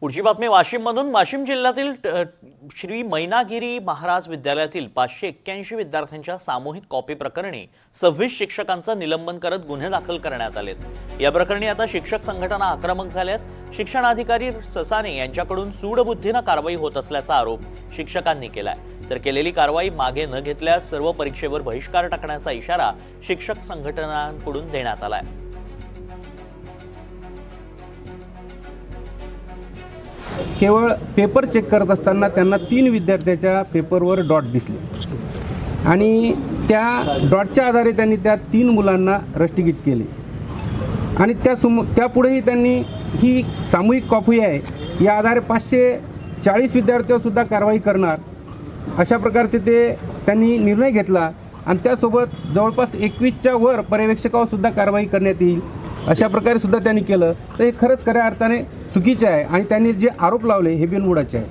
पुढची बातमी वाशिममधून। वाशिम जिल्ह्यातील श्री मैनागिरी महाराज विद्यालयातील 581 विद्यार्थ्यांच्या सामूहिक कॉपी प्रकरणी 26 शिक्षकांचं निलंबन करत गुन्हे दाखल करण्यात आलेत। या प्रकरणी आता शिक्षक संघटना आक्रमक झाल्यात। शिक्षणाधिकारी ससाने यांच्याकडून सूडबुद्धीने कारवाई होत असल्याचा आरोप शिक्षकांनी केलाय। तर केलेली कारवाई मागे न घेतल्यास सर्व परीक्षेवर बहिष्कार टाकण्याचा इशारा शिक्षक संघटनांकडून देण्यात आलाय। केवळ पेपर चेक करत असताना त्यांना 3 विद्यार्थ्यांच्या पेपरवर डॉट दिसले आणि त्या डॉटच्या आधारे त्यांनी त्या 3 मुलांना रस्टिकेट केले आणि त्यापुढेही त्यांनी ही सामूहिक कॉपी आहे या आधारे 540 विद्यार्थ्यांवर सुद्धा कारवाई करणार अशा प्रकारचे त्यांनी निर्णय घेतला आणि त्यासोबत जवळपास 21च्या वर पर्यवेक्षकावर सुद्धा कारवाई करण्यात येईल अशा प्रकारे सुद्धा त्यांनी केलं। तर हे खरंच खऱ्या अर्थाने चुकीचे आहे आणि त्यांनी जे आरोप लावले हे बिनबुडाचे आहे।